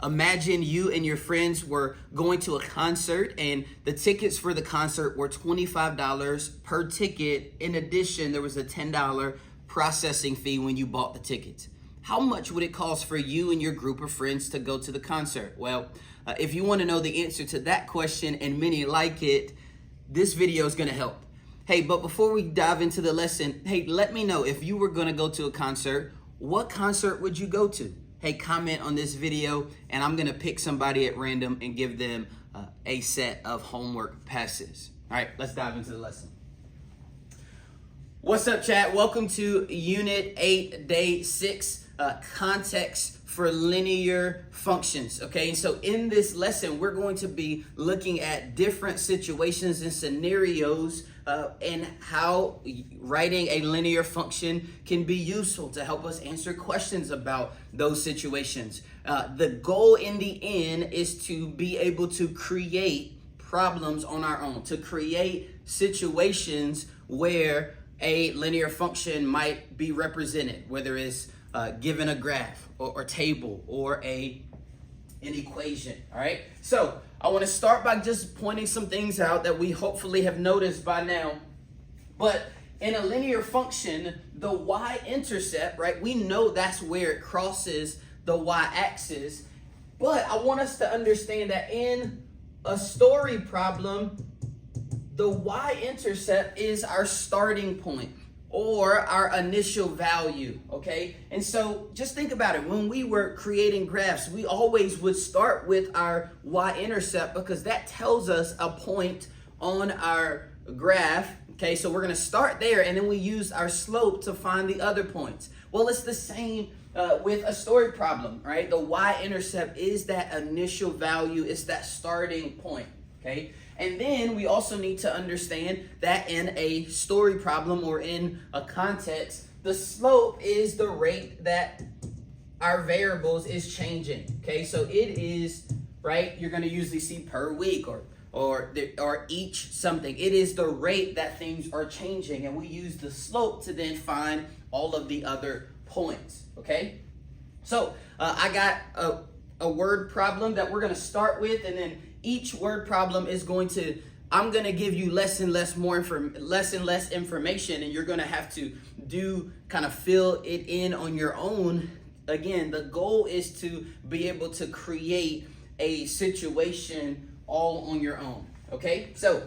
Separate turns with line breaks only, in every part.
Imagine you and your friends were going to a concert and the tickets for the concert were $25 per ticket. In addition, there was a $10 processing fee when you bought the tickets. How much would it cost for you and your group of friends to go to the concert? Well, if you want to know the answer to that question, and many like it, this video is going to help. Hey, but before we dive into the lesson, hey, let me know if you were going to go to a concert, what concert would you go to? Hey, comment on this video and I'm going to pick somebody at random and give them a set of homework passes. All right, let's dive into the lesson. What's up, chat? Welcome to Unit 8, Day 6, Context for Linear Functions. Okay, and so in this lesson, we're going to be looking at different situations and scenarios and how writing a linear function can be useful to help us answer questions about those situations. The goal in the end is to be able to create problems on our own, to create situations where a linear function might be represented, whether it's given a graph or table or an equation. All right, so I want to start by just pointing some things out that we hopefully have noticed by now. But in a linear function, the y-intercept, right, we know that's where it crosses the y-axis. But I want us to understand that in a story problem, the y-intercept is our starting point or our initial value, okay? And so just think about it. When we were creating graphs, we always would start with our y-intercept because that tells us a point on our graph, okay? So we're gonna start there and then we use our slope to find the other points. Well, it's the same with a story problem, right? The y-intercept is that initial value, it's that starting point, okay? And then we also need to understand that in a story problem or in a context, the slope is the rate that our variables is changing. Okay, so it is, right, you're going to usually see per week or each something. It is the rate that things are changing, and we use the slope to then find all of the other points. Okay, so I got a word problem that we're going to start with, and then each word problem is I'm going to give you less and less information, and you're going to have to kind of fill it in on your own. Again, the goal is to be able to create a situation all on your own. Okay, so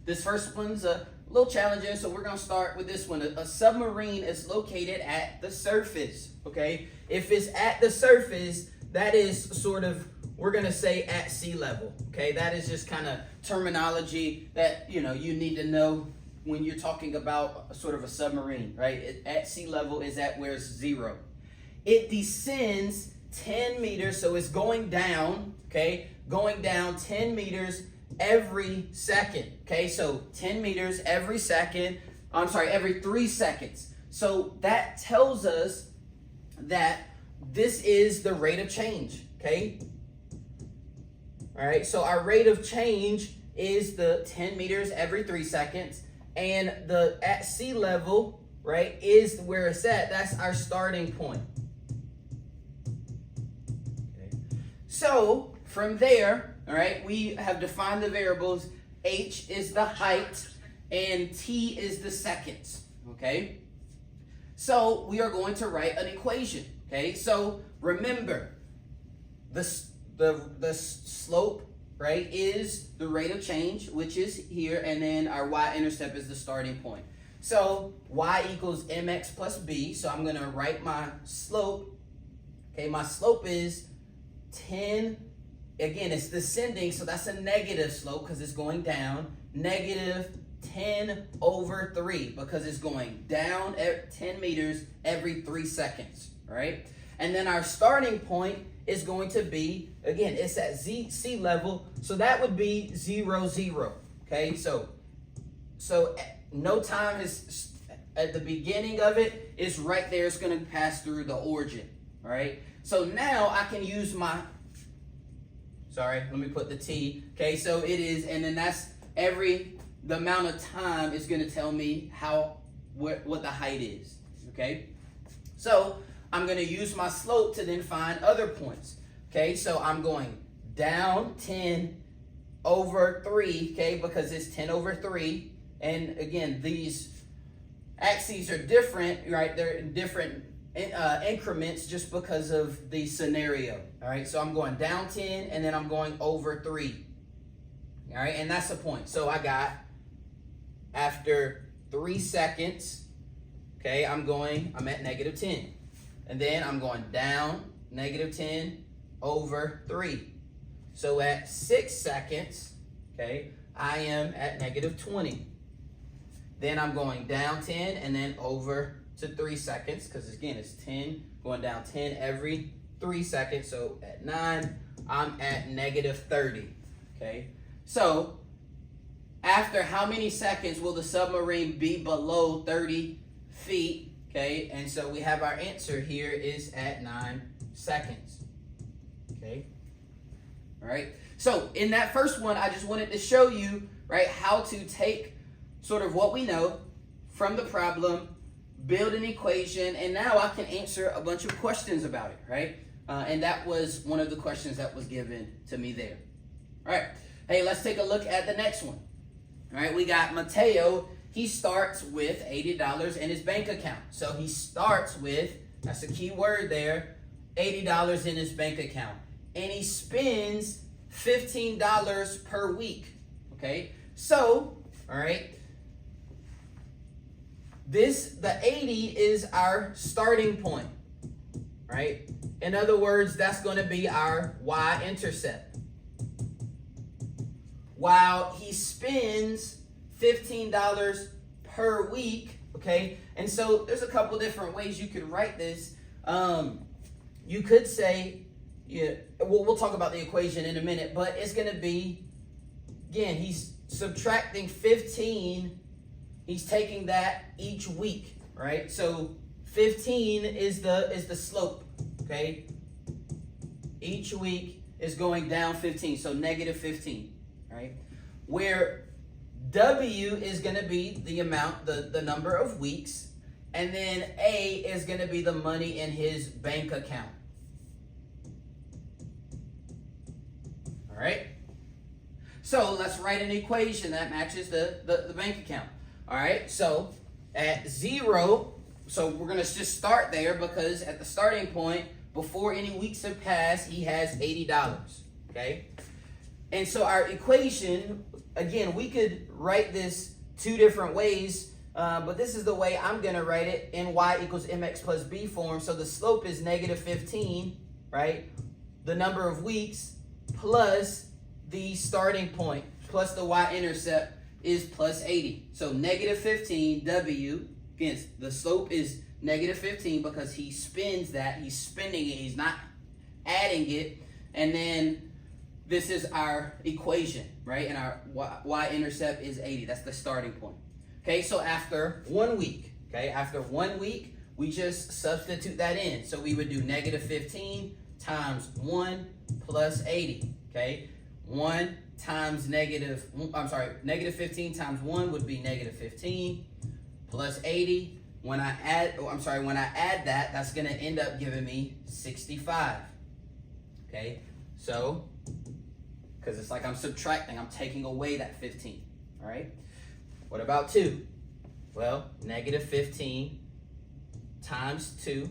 this first one's a little challenging, so we're going to start with this one. A submarine is located at the surface. Okay, if it's at the surface, that is sort of, we're going to say at sea level. Okay, that is just kind of terminology that you need to know when you're talking about sort of a submarine, right? At sea level is at where it's 0. It descends 10 meters, so it's going down, okay? Going down 10 meters every second, okay? So 10 meters every second, every 3 seconds. So that tells us that this is the rate of change, okay? All right, so our rate of change is the 10 meters every 3 seconds, and the at sea level, right, is where it's at. That's our starting point. Okay. So from there, all right, we have defined the variables. H is the height, and T is the seconds, okay? So we are going to write an equation, okay? So remember, the slope, right, is the rate of change, which is here, and then our y-intercept is the starting point. So y equals mx plus b, so I'm going to write my slope. Okay, my slope is 10, again, it's descending, so that's a negative slope because it's going down, negative 10 over 3 because it's going down 10 meters every 3 seconds, right? And then our starting point is going to be, again, it's at sea level, so that would be 0, 0. Okay, so no time is at the beginning of it. It's right there. It's going to pass through the origin. All right. So now I can use my. Let me put the t. Okay, so it is, and then that's the amount of time is going to tell me what the height is. Okay, so I'm going to use my slope to then find other points. Okay, so I'm going down 10 over 3, okay, because it's 10 over 3. And again, these axes are different, right? They're in different increments just because of the scenario. All right, so I'm going down 10 and then I'm going over 3. All right, and that's the point. So I got after 3 seconds, okay, I'm at negative 10. And then I'm going down negative 10 over 3. So at 6 seconds, okay, I am at negative 20. Then I'm going down 10 and then over to 3 seconds, because again, it's 10, going down 10 every 3 seconds. So at 9, I'm at negative 30, okay? So after how many seconds will the submarine be below 30 feet, okay? And so we have our answer here is at 9 seconds, okay? All right, so in that first one, I just wanted to show you, right, how to take sort of what we know from the problem, build an equation, and now I can answer a bunch of questions about it, right? And that was one of the questions that was given to me there. All right, hey, let's take a look at the next one. All right, we got Mateo. He starts with $80 in his bank account. So he starts with, that's a key word there, $80 in his bank account. And he spends $15 per week, okay? So, all right, the 80 is our starting point, right? In other words, that's going to be our y-intercept. While he spends $15 per week, okay? And so there's a couple different ways you could write this. You could say, yeah, we'll talk about the equation in a minute, but it's going to be, again, he's subtracting 15. He's taking that each week, right? So 15 is the slope, okay? Each week is going down 15, so negative 15, right? Where W is going to be the amount, the number of weeks, and then A is going to be the money in his bank account. All right? So let's write an equation that matches the bank account. All right, so at 0, so we're going to just start there because at the starting point, before any weeks have passed, he has $80, okay? And so our equation, again, we could write this 2 different ways, but this is the way I'm going to write it in y equals mx plus b form. So the slope is negative 15, right? The number of weeks plus the starting point plus the y-intercept is plus 80. So negative 15, W, again, the slope is negative 15 because he spends that. He's spending it. He's not adding it. And then this is our equation, right? And our y-intercept is 80. That's the starting point. Okay, so after 1 week, okay, after 1 week, we just substitute that in. So we would do negative 15 times 1 plus 80, okay? 1 times negative 15 times 1 would be negative 15 plus 80. When I add that, that's going to end up giving me 65. Okay, so because it's like I'm subtracting, I'm taking away that 15. All right, what about 2? Well, negative 15 times 2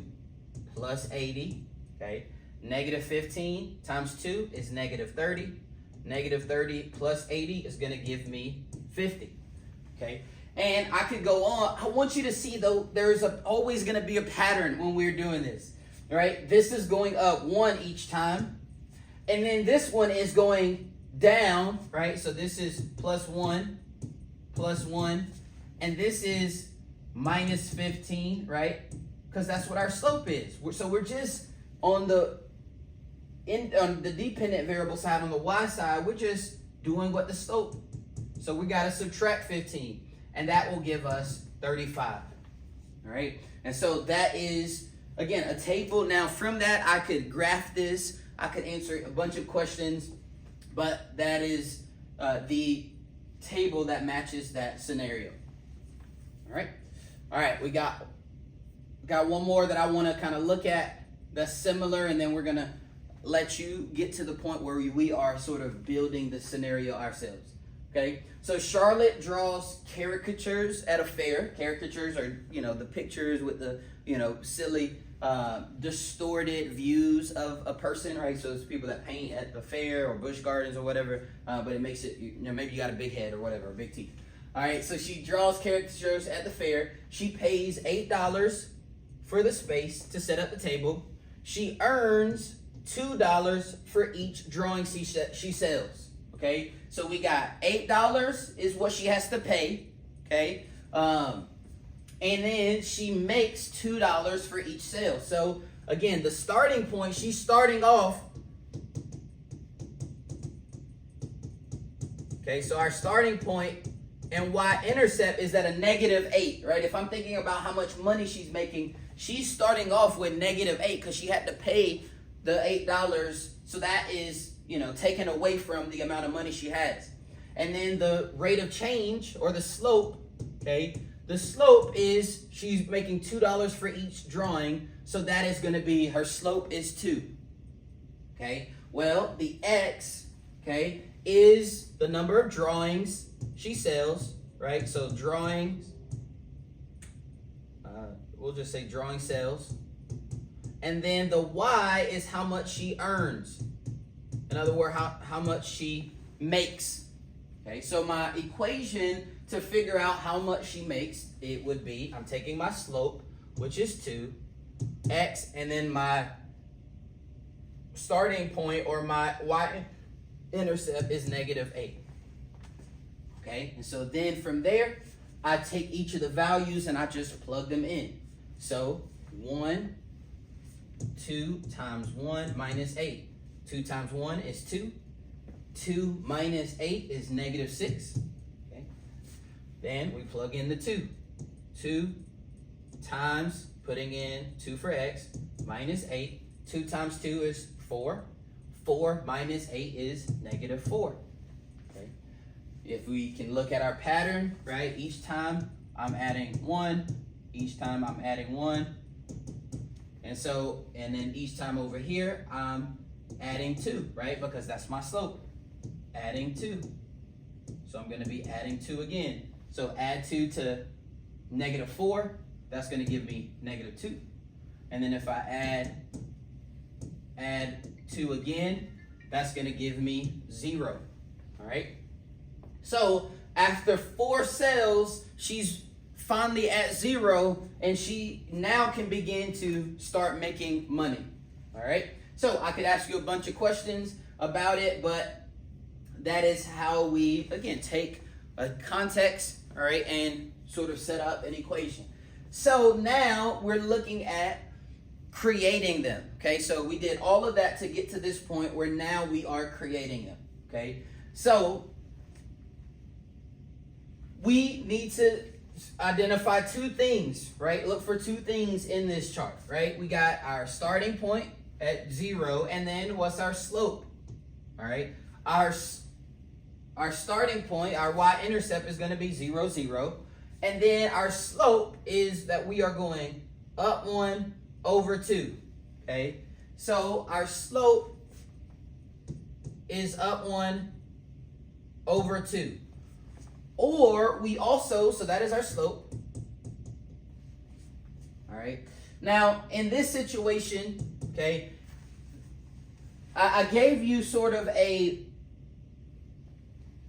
plus 80. Okay, negative 15 times 2 is negative 30. Negative 30 plus 80 is going to give me 50. Okay, and I could go on. I want you to see, though, there's always going to be a pattern when we're doing this. All right, this is going up 1 each time, and then this one is going down, right? So this is plus 1, and this is minus 15, right? Because that's what our slope is. So we're just on the dependent variable side, on the y side, we're just doing what the slope. So we got to subtract 15, and that will give us 35. All right, and so that is, again, a table. Now from that, I could graph this. I could answer a bunch of questions, but that is the table that matches that scenario. All right, we got one more that I want to kind of look at that's similar, and then we're gonna let you get to the point where we are sort of building the scenario ourselves. Okay, so Charlotte draws caricatures at a fair. Caricatures are, the pictures with the, silly, distorted views of a person, right? So it's people that paint at the fair or Busch Gardens or whatever, but it makes it, maybe you got a big head or whatever, or big teeth. All right, so she draws caricatures at the fair. She pays $8 for the space to set up the table. She earns $2 for each drawing she sells. Okay, so we got $8 is what she has to pay. Okay, and then she makes $2 for each sale. So again, the starting point, she's starting off. Okay, so our starting point and y-intercept is at a -8, right? If I'm thinking about how much money she's making, she's starting off with -8 because she had to pay the $8. So that is, taken away from the amount of money she has. And then the rate of change, or the slope, okay? The slope is she's making $2 for each drawing. So that is going to be, her slope is 2. Okay? Well, the x, okay, is the number of drawings she sells, right? So drawings, we'll just say drawing sales. And then the y is how much she earns. In other words, how much she makes. Okay, so my equation to figure out how much she makes, it would be, I'm taking my slope, which is 2, x, and then my starting point, or my y-intercept, is -8. Okay, and so then from there, I take each of the values and I just plug them in. So 2 times 1 minus 8. 2 times 1 is 2. 2 minus 8 is -6. Okay. Then we plug in the 2. 2 times, putting in 2 for x, minus 8. 2 times 2 is 4. 4 minus 8 is -4. Okay. If we can look at our pattern, right, each time I'm adding 1. Each time I'm adding 1. And then each time over here, I'm adding 2, right? Because that's my slope. Adding 2. So I'm going to be adding 2 again. So add 2 to -4, that's going to give me -2. And then if I add 2 again, that's going to give me 0. All right? So after 4 sales, she's finally at 0, and she now can begin to start making money. All right? So I could ask you a bunch of questions about it, but that is how we, again, take a context, all right, and sort of set up an equation. So now we're looking at creating them, okay? So we did all of that to get to this point where now we are creating them, okay? So we need to identify 2 things, right? Look for 2 things in this chart, right? We got our starting point at 0, and then what's our slope? All right, our starting point, our y-intercept, is going to be 0, 0, and then our slope is that we are going up 1 over 2. Okay, so our slope is up 1 over 2. Or we also, so that is our slope. All right. Now, in this situation, okay, I gave you sort of a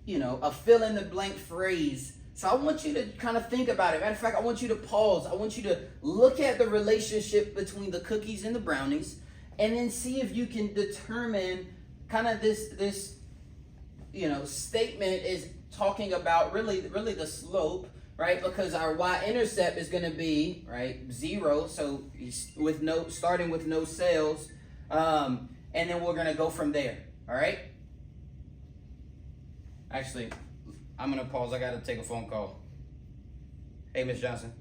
fill-in-the-blank phrase. So I want you to kind of think about it. Matter of fact, I want you to pause. I want you to look at the relationship between the cookies and the brownies, and then see if you can determine kind of this statement is talking about really the slope, right? Because our y-intercept is going to be, right, 0, so starting with no sales, and then we're going to go from there. All right. Actually, I'm going to pause. I got to take a phone call. Hey, Miss Johnson.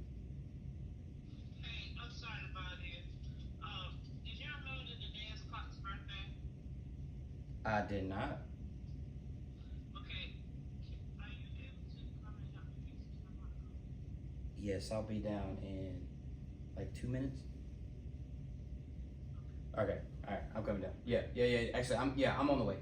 Hey, I'm sorry about it. Did you remember the day is Clock's birthday?
I did not.
Okay. Are you able to come and help me fix this?
Yes, I'll be down in like 2 minutes. Okay. All right. I'm coming down. Yeah. Yeah. Actually, I'm on the way.